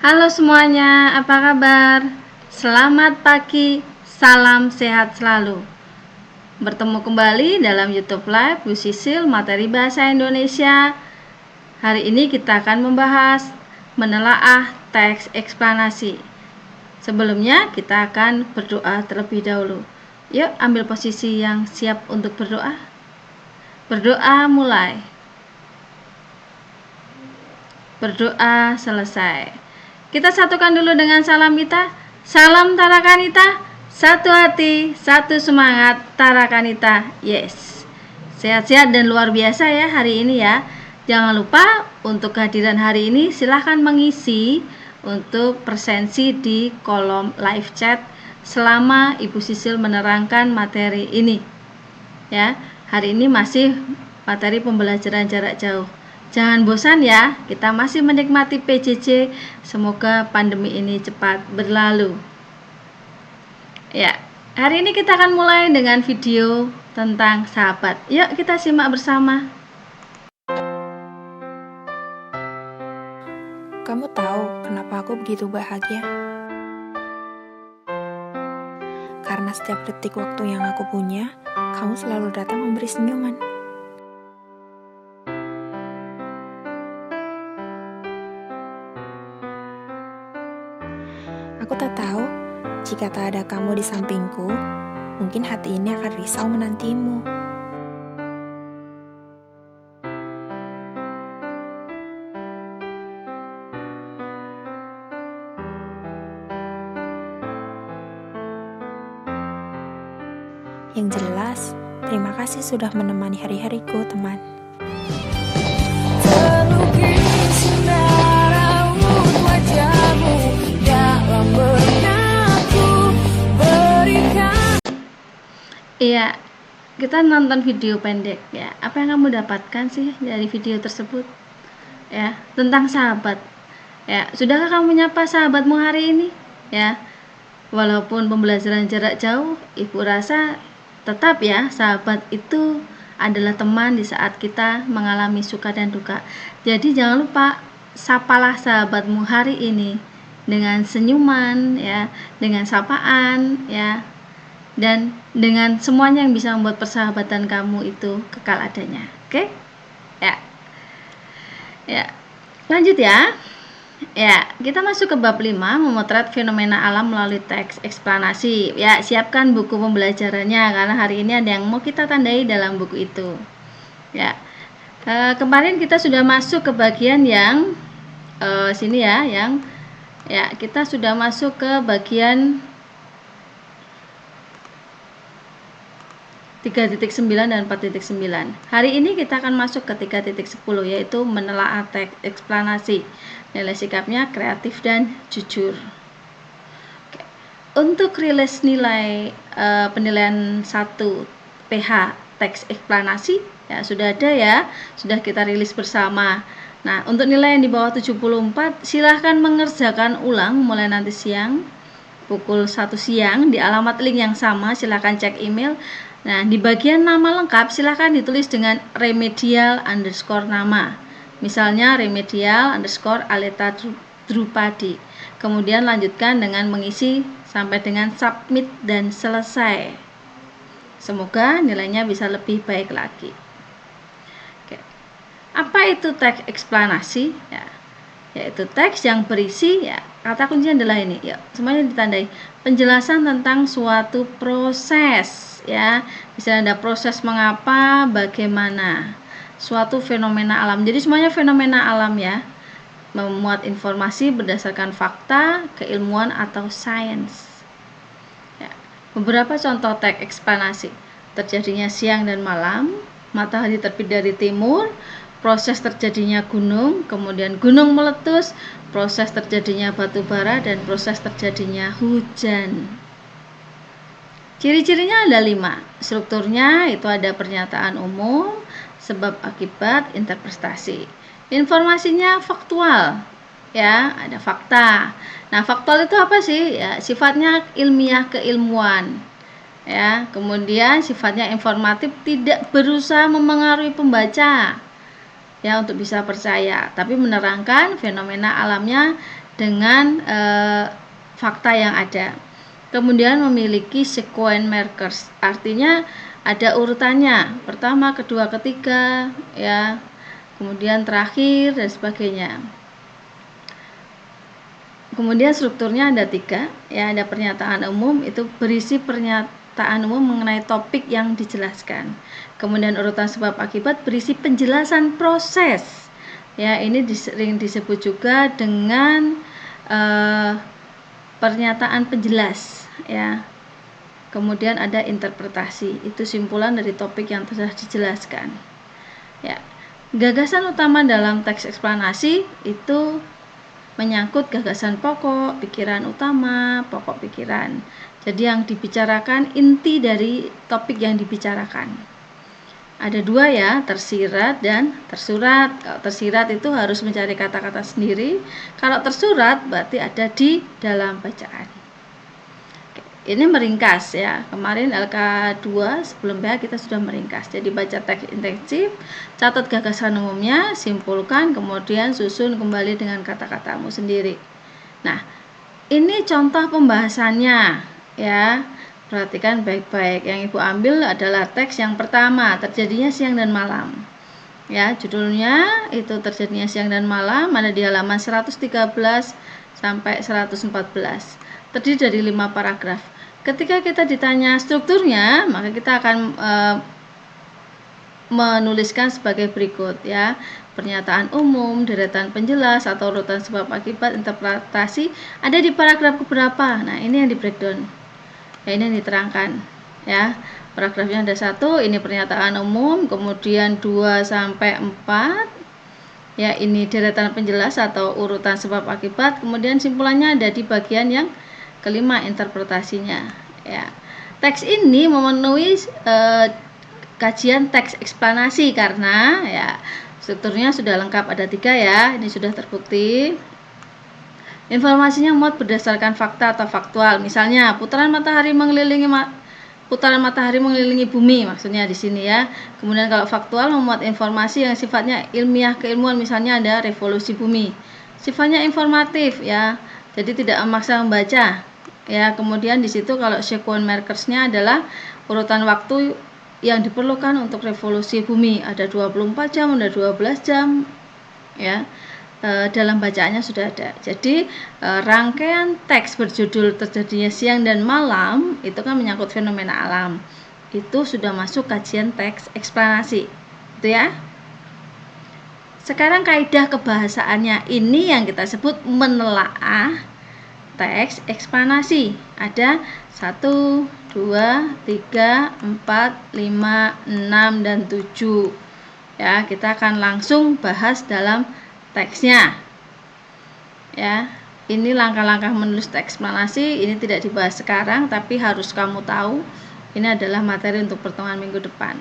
Halo semuanya, apa kabar? Selamat pagi, salam sehat selalu. Bertemu kembali dalam YouTube Live Bu Sisil Materi Bahasa Indonesia. Hari ini kita akan membahas menelaah teks eksplanasi. Sebelumnya kita akan berdoa terlebih dahulu. Yuk ambil posisi yang siap untuk berdoa. Berdoa mulai. Berdoa selesai. Kita satukan dulu dengan salam kita. Salam Tarakanita, satu hati, satu semangat Tarakanita. Yes. Sehat-sehat dan luar biasa ya hari ini ya. Jangan lupa untuk kehadiran hari ini silahkan mengisi untuk presensi di kolom live chat selama Ibu Sisil menerangkan materi ini. Ya, hari ini masih materi pembelajaran jarak jauh. Jangan bosan ya, kita masih menikmati PJJ. Semoga pandemi ini cepat berlalu. Ya, hari ini kita akan mulai dengan video tentang sahabat. Yuk kita simak bersama. Kamu tahu kenapa aku begitu bahagia? Karena setiap detik waktu yang aku punya, kamu selalu datang memberi senyuman. Aku tak tahu, jika tak ada kamu di sampingku, mungkin hati ini akan risau menantimu. Yang jelas, terima kasih sudah menemani hari-hariku, teman. Iya, kita nonton video pendek ya. Apa yang kamu dapatkan sih dari video tersebut? Ya, tentang sahabat. Ya, sudahkah kamu menyapa sahabatmu hari ini? Ya, walaupun pembelajaran jarak jauh, Ibu rasa tetap ya sahabat itu adalah teman di saat kita mengalami suka dan duka. Jadi jangan lupa sapalah sahabatmu hari ini dengan senyuman ya, dengan sapaan ya, dan dengan semuanya yang bisa membuat persahabatan kamu itu kekal adanya. Oke? Ya. Ya. Lanjut ya. Ya, kita masuk ke bab 5, memotret fenomena alam melalui teks eksplanasi. Ya, siapkan buku pembelajarannya karena hari ini ada yang mau kita tandai dalam buku itu. Ya. Kemarin kita sudah masuk ke bagian yang sini ya, yang ya, kita sudah masuk ke bagian 3.9 dan 4.9. Hari ini kita akan masuk ke 3.10 yaitu menelaah teks eksplanasi. Nilai sikapnya kreatif dan jujur. Oke. Untuk rilis nilai penilaian 1 PH teks eksplanasi ya sudah ada ya, sudah kita rilis bersama. Nah, untuk nilai yang di bawah 74 silahkan mengerjakan ulang mulai nanti siang pukul 1 siang di alamat link yang sama. Silahkan cek email. Nah, di bagian nama lengkap silahkan ditulis dengan remedial_nama. Misalnya remedial_Aleta Drupadi. Kemudian lanjutkan dengan mengisi sampai dengan submit dan selesai. Semoga nilainya bisa lebih baik lagi. Oke. Apa itu teks eksplanasi? Ya, yaitu teks yang berisi ya, kata kuncinya adalah ini ya, semuanya ditandai penjelasan tentang suatu proses ya, misalnya ada proses mengapa, bagaimana, suatu fenomena alam. Jadi semuanya fenomena alam ya, memuat informasi berdasarkan fakta, keilmuan atau sains ya. Beberapa contoh teks eksplanasi: terjadinya siang dan malam, matahari terbit dari timur, proses terjadinya gunung, kemudian gunung meletus, proses terjadinya batu bara, dan proses terjadinya hujan. Ciri-cirinya ada 5. Strukturnya itu ada pernyataan umum, sebab akibat, interpretasi. Informasinya faktual ya, ada fakta. Nah, faktual itu apa sih? Ya, sifatnya ilmiah keilmuan. Ya, kemudian sifatnya informatif, tidak berusaha memengaruhi pembaca ya untuk bisa percaya, tapi menerangkan fenomena alamnya dengan fakta yang ada. Kemudian memiliki sequence markers, artinya ada urutannya, pertama, kedua, ketiga, ya, kemudian terakhir dan sebagainya. Kemudian strukturnya ada 3, ya, ada pernyataan umum, itu berisi pernyataan umum mengenai topik yang dijelaskan. Kemudian urutan sebab akibat berisi penjelasan proses, ya, ini sering disebut juga dengan pernyataan penjelas, ya. Kemudian ada interpretasi, itu simpulan dari topik yang telah dijelaskan, ya. Gagasan utama dalam teks eksplanasi itu menyangkut gagasan pokok, pikiran utama, pokok pikiran. Jadi yang dibicarakan, inti dari topik yang dibicarakan. Ada 2, ya, tersirat dan tersurat. Kalau tersirat itu harus mencari kata-kata sendiri, kalau tersurat berarti ada di dalam bacaan. Ini meringkas, ya. Kemarin LK2 sebelum PH kita sudah meringkas. Jadi baca teks intensif, catat gagasan umumnya, simpulkan, kemudian susun kembali dengan kata-katamu sendiri. Nah, ini contoh pembahasannya, ya. Perhatikan baik-baik. Yang Ibu ambil adalah teks yang pertama, terjadinya siang dan malam. Ya, judulnya itu terjadinya siang dan malam, ada di halaman 113 sampai 114. Terdiri dari 5 paragraf. Ketika kita ditanya strukturnya, maka kita akan menuliskan sebagai berikut, ya. Pernyataan umum, deretan penjelas atau urutan sebab akibat, interpretasi ada di paragraf keberapa. Nah, ini yang di breakdown. Ya, ini yang diterangkan, ya. Paragrafnya ada 1, ini pernyataan umum, kemudian 2 sampai 4. Ya, ini deretan penjelas atau urutan sebab akibat, kemudian simpulannya ada di bagian yang kelima, interpretasinya, ya. Teks ini memenuhi kajian teks eksplanasi karena, ya, strukturnya sudah lengkap, ada 3, ya. Ini sudah terbukti. Informasinya muat berdasarkan fakta atau faktual. Misalnya, putaran matahari mengelilingi bumi, maksudnya di sini, ya. Kemudian kalau faktual memuat informasi yang sifatnya ilmiah keilmuan, misalnya ada revolusi bumi. Sifatnya informatif, ya. Jadi tidak memaksa membaca, ya. Kemudian di situ kalau sequence markers-nya adalah urutan waktu yang diperlukan untuk revolusi bumi, ada 24 jam, ada 12 jam, ya. Dalam bacaannya sudah ada. Jadi rangkaian teks berjudul terjadinya siang dan malam itu kan menyangkut fenomena alam, itu sudah masuk kajian teks eksplanasi, gitu, ya. Sekarang kaidah kebahasaannya, ini yang kita sebut menelaah teks eksplanasi. Ada 1, 2, 3, 4, 5, 6, dan 7. Ya, kita akan langsung bahas dalam teksnya, ya. Ini langkah-langkah menulis teks eksplanasi, ini tidak dibahas sekarang, tapi harus kamu tahu. Ini adalah materi untuk pertemuan minggu depan.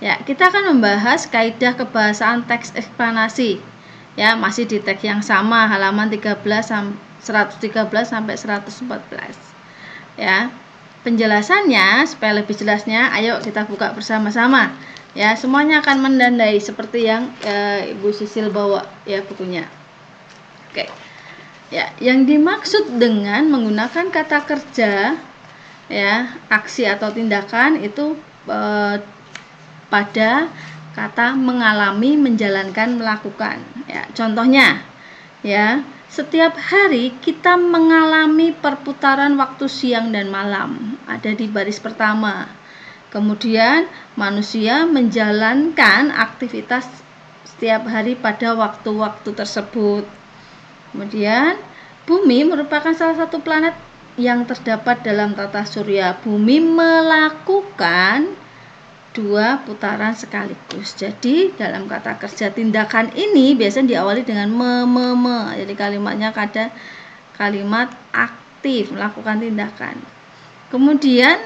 Ya, kita akan membahas kaidah kebahasaan teks eksplanasi, ya, masih di teks yang sama, halaman 113 sampai 114. Ya, penjelasannya supaya lebih jelasnya, ayo kita buka bersama-sama. Ya, semuanya akan menandai seperti yang Ibu Sisil bawa, ya, bukunya. Oke. Ya, yang dimaksud dengan menggunakan kata kerja, ya, aksi atau tindakan itu pada kata mengalami, menjalankan, melakukan. Ya, contohnya, ya, setiap hari kita mengalami perputaran waktu siang dan malam, ada di baris pertama. Kemudian manusia menjalankan aktivitas setiap hari pada waktu-waktu tersebut. Kemudian bumi merupakan salah satu planet yang terdapat dalam tata surya. Bumi melakukan 2 putaran sekaligus. Jadi dalam kata kerja tindakan ini biasanya diawali dengan me. Jadi kalimatnya ada kalimat aktif, melakukan tindakan. Kemudian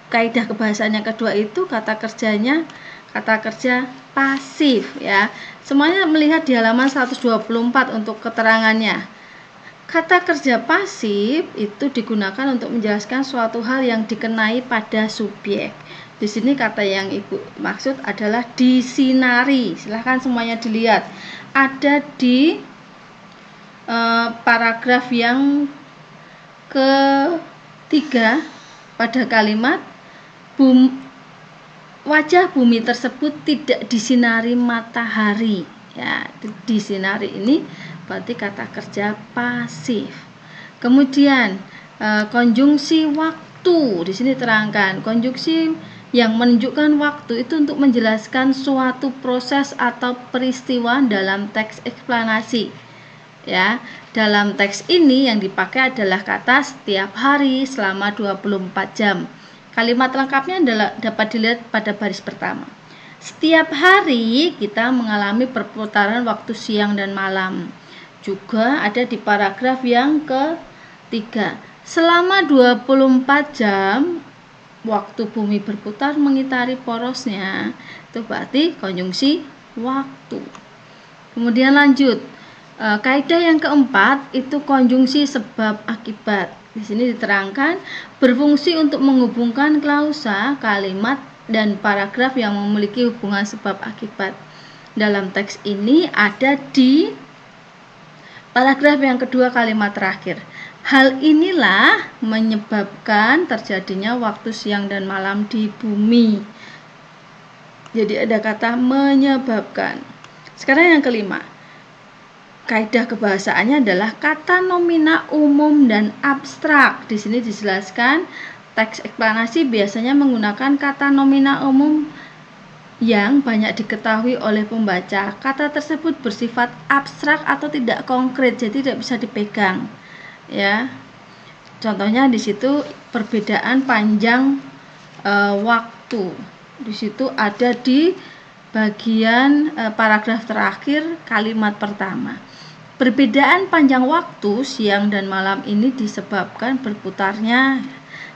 kaidah kebahasaannya kedua itu kata kerjanya kata kerja pasif, ya. Semuanya melihat di halaman 124 untuk keterangannya. Kata kerja pasif itu digunakan untuk menjelaskan suatu hal yang dikenai pada subjek. Di sini kata yang Ibu maksud adalah disinari. Silahkan semuanya dilihat. Ada di paragraf yang ketiga pada kalimat wajah bumi tersebut tidak disinari matahari. Ya, disinari ini berarti kata kerja pasif. Kemudian konjungsi waktu di sini terangkan. Konjungsi yang menunjukkan waktu itu untuk menjelaskan suatu proses atau peristiwa dalam teks eksplanasi. Ya, dalam teks ini yang dipakai adalah kata setiap hari selama 24 jam. Kalimat lengkapnya dapat dilihat pada baris pertama. Setiap hari kita mengalami perputaran waktu siang dan malam. Juga ada di paragraf yang ketiga. Selama 24 jam waktu bumi berputar mengitari porosnya. Itu berarti konjungsi waktu. Kemudian lanjut. Kaidah yang keempat itu konjungsi sebab akibat. Di sini diterangkan berfungsi untuk menghubungkan klausa, kalimat, dan paragraf yang memiliki hubungan sebab akibat. Dalam teks ini ada di paragraf yang kedua kalimat terakhir. Hal inilah menyebabkan terjadinya waktu siang dan malam di bumi. Jadi ada kata menyebabkan. Sekarang yang kelima. Kaidah kebahasaannya adalah kata nomina umum dan abstrak. Di sini dijelaskan teks eksplanasi biasanya menggunakan kata nomina umum yang banyak diketahui oleh pembaca. Kata tersebut bersifat abstrak atau tidak konkret, jadi tidak bisa dipegang. Ya, contohnya di situ perbedaan panjang waktu. Di situ ada di bagian paragraf terakhir kalimat pertama. Perbedaan panjang waktu siang dan malam ini disebabkan berputarnya.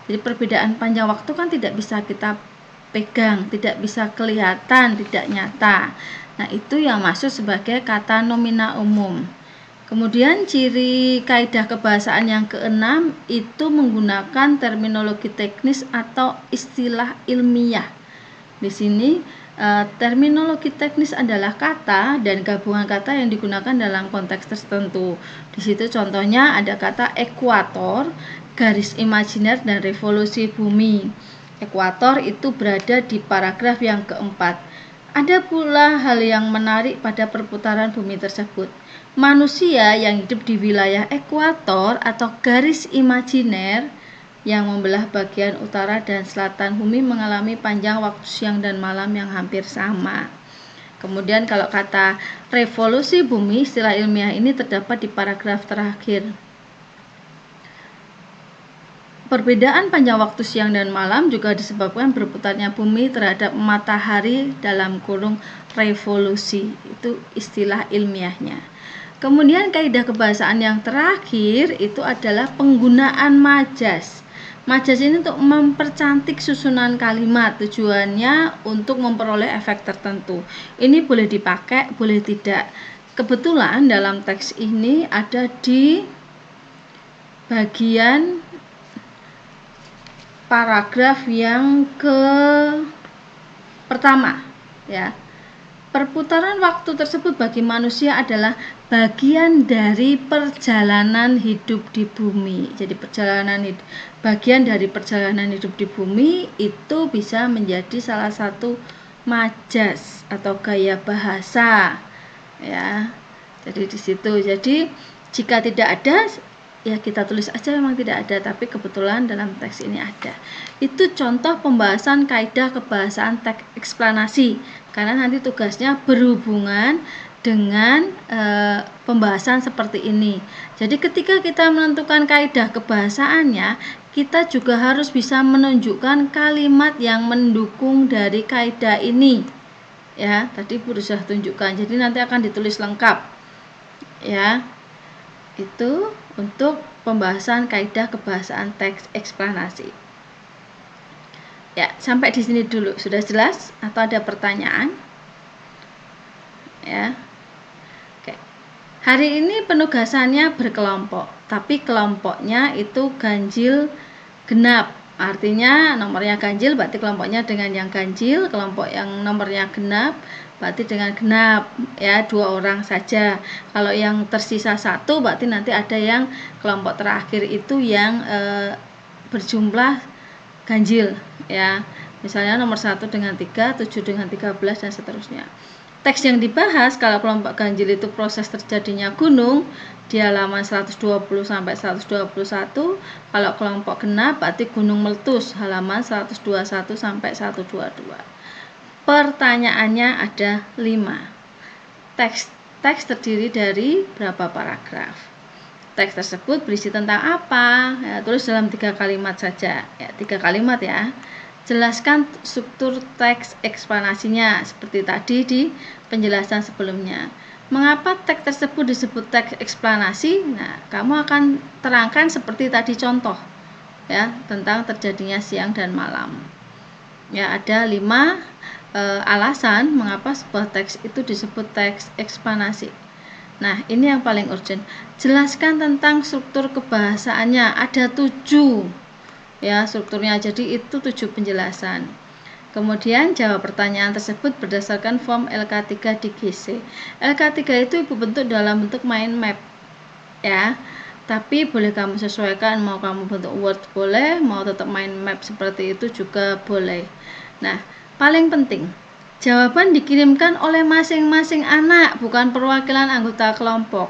Jadi perbedaan panjang waktu kan tidak bisa kita pegang, tidak bisa kelihatan, tidak nyata. Nah, itu yang masuk sebagai kata nomina umum. Kemudian ciri kaidah kebahasaan yang keenam itu menggunakan terminologi teknis atau istilah ilmiah. Di sini terminologi teknis adalah kata dan gabungan kata yang digunakan dalam konteks tertentu. Di situ contohnya ada kata ekuator, garis imajiner, dan revolusi bumi. Ekuator itu berada di paragraf yang keempat. Ada pula hal yang menarik pada perputaran bumi tersebut. Manusia yang hidup di wilayah ekuator atau garis imajiner yang membelah bagian utara dan selatan bumi mengalami panjang waktu siang dan malam yang hampir sama. Kemudian kalau kata revolusi bumi, istilah ilmiah ini terdapat di paragraf terakhir. Perbedaan panjang waktu siang dan malam juga disebabkan berputarnya bumi terhadap matahari dalam kurung revolusi. Itu istilah ilmiahnya. Kemudian kaidah kebahasaan yang terakhir itu adalah penggunaan majas. Majas ini untuk mempercantik susunan kalimat, tujuannya untuk memperoleh efek tertentu. Ini boleh dipakai, boleh tidak. Kebetulan dalam teks ini ada di bagian paragraf yang pertama, ya. Perputaran waktu tersebut bagi manusia adalah bagian dari perjalanan hidup di bumi. Jadi bagian dari perjalanan hidup di bumi itu bisa menjadi salah satu majas atau gaya bahasa. Ya. Jadi di situ. Jadi jika tidak ada, ya kita tulis aja memang tidak ada, tapi kebetulan dalam teks ini ada. Itu contoh pembahasan kaidah kebahasaan teks eksplanasi, karena nanti tugasnya berhubungan dengan pembahasan seperti ini. Jadi ketika kita menentukan kaidah kebahasaannya, kita juga harus bisa menunjukkan kalimat yang mendukung dari kaidah ini. Ya, tadi berusaha tunjukkan. Jadi nanti akan ditulis lengkap. Ya. Itu untuk pembahasan kaidah kebahasaan teks eksplanasi. Ya, sampai di sini dulu. Sudah jelas atau ada pertanyaan? Ya. Oke. Hari ini penugasannya berkelompok, tapi kelompoknya itu ganjil genap Artinya nomornya ganjil berarti kelompoknya dengan yang ganjil, kelompok yang nomornya genap berarti dengan genap, ya, 2 orang saja. Kalau yang tersisa 1 berarti nanti ada yang kelompok terakhir itu yang berjumlah ganjil, ya. Misalnya nomor 1 dengan 3, 7 dengan 13 dan seterusnya. Teks yang dibahas kalau kelompok ganjil itu proses terjadinya gunung di halaman 120 sampai 121. Kalau kelompok genap berarti gunung meletus halaman 121 sampai 122. Pertanyaannya ada 5. Teks terdiri dari berapa paragraf? Teks tersebut berisi tentang apa? Ya, tulis dalam 3 kalimat saja. Ya, 3 kalimat ya. Jelaskan struktur teks eksplanasinya seperti tadi di penjelasan sebelumnya. Mengapa teks tersebut disebut teks eksplanasi? Nah, kamu akan terangkan seperti tadi contoh, ya, tentang terjadinya siang dan malam. Ya, ada 5 alasan mengapa sebuah teks itu disebut teks eksplanasi. Nah, ini yang paling urgent. Jelaskan tentang struktur kebahasaannya. Ada 7 ya strukturnya, jadi itu 7 penjelasan. Kemudian jawab pertanyaan tersebut berdasarkan form LK3 di GC. LK3 itu ibu bentuk dalam bentuk mind map, ya, tapi boleh kamu sesuaikan, mau kamu bentuk Word boleh, mau tetap mind map seperti itu juga boleh. Nah, paling penting jawaban dikirimkan oleh masing-masing anak, bukan perwakilan anggota kelompok,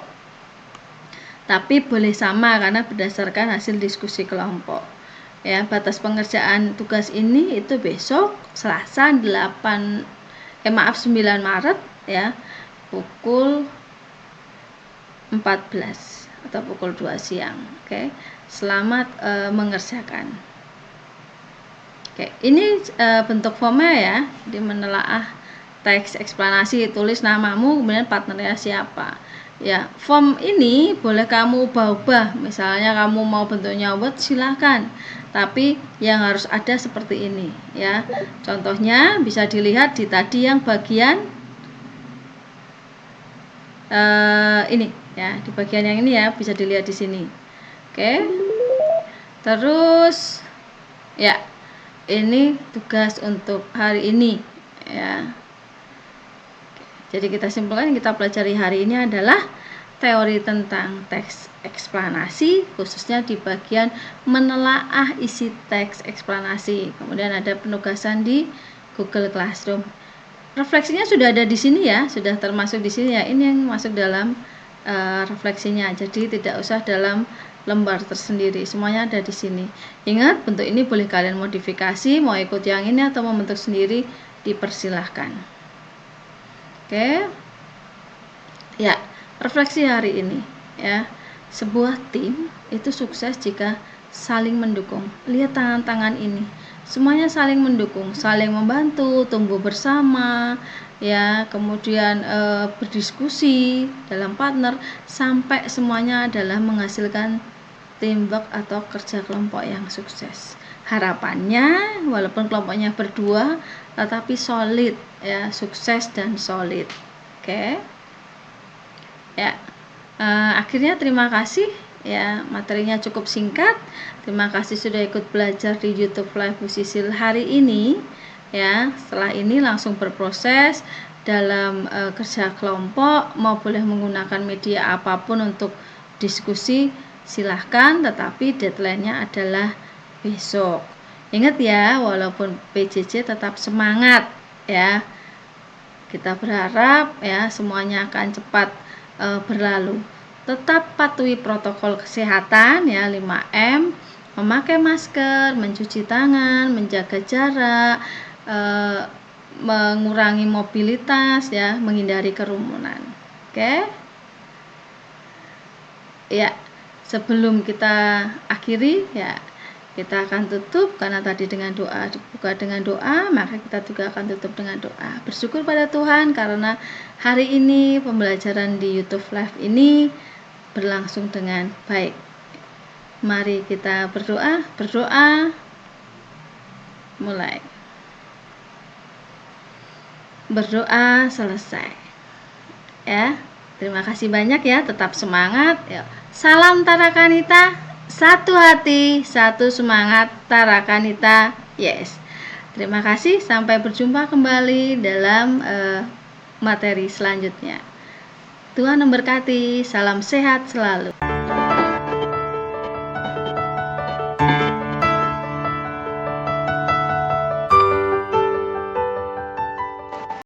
tapi boleh sama karena berdasarkan hasil diskusi kelompok. Ya, batas pengerjaan tugas ini itu besok Selasa 9 Maret ya, pukul 14 atau pukul 2 siang. Oke. Selamat mengerjakan. Oke, ini bentuk formnya ya. Di menelaah teks eksplanasi, tulis namamu kemudian partnernya siapa. Ya, form ini boleh kamu ubah-ubah. Misalnya kamu mau bentuknya Word silahkan, tapi yang harus ada seperti ini ya. Contohnya bisa dilihat di tadi yang bagian ini ya, di bagian yang ini ya, bisa dilihat di sini. Oke. Terus ya, ini tugas untuk hari ini ya. Jadi kita simpulkan, kita pelajari hari ini adalah teori tentang teks eksplanasi, khususnya di bagian menelaah isi teks eksplanasi. Kemudian ada penugasan di Google Classroom. Refleksinya sudah ada di sini ya, sudah termasuk di sini ya. Ini yang masuk dalam refleksinya. Jadi tidak usah dalam lembar tersendiri, semuanya ada di sini. Ingat, bentuk ini boleh kalian modifikasi, mau ikut yang ini atau membentuk sendiri dipersilahkan. Oke. Ya, refleksi hari ini ya. Sebuah tim itu sukses jika saling mendukung. Lihat tangan-tangan ini. Semuanya saling mendukung, saling membantu, tumbuh bersama, ya, kemudian berdiskusi dalam partner sampai semuanya adalah menghasilkan teamwork atau kerja kelompok yang sukses. Harapannya walaupun kelompoknya berdua tetapi solid ya, sukses dan solid. Oke. Ya. Akhirnya terima kasih ya, materinya cukup singkat. Terima kasih sudah ikut belajar di YouTube Live Bu Sisil hari ini ya. Setelah ini langsung berproses dalam kerja kelompok, mau boleh menggunakan media apapun untuk diskusi silahkan, tetapi deadline-nya adalah besok. Ingat ya, walaupun PJJ tetap semangat ya. Kita berharap ya semuanya akan cepat berlalu. Tetap patuhi protokol kesehatan ya, 5M, memakai masker, mencuci tangan, menjaga jarak, mengurangi mobilitas ya, menghindari kerumunan. Oke. Ya, sebelum kita akhiri ya, kita akan tutup karena tadi dengan doa, dibuka dengan doa, maka kita juga akan tutup dengan doa. Bersyukur pada Tuhan karena hari ini pembelajaran di YouTube Live ini berlangsung dengan baik. Mari kita berdoa. Mulai. Berdoa selesai. Ya, terima kasih banyak ya, tetap semangat. Ya. Salam Tarakanita. satu hati, satu semangat, Tarakanita. Yes. Terima kasih, sampai berjumpa kembali dalam materi selanjutnya. Tuhan memberkati, salam sehat selalu.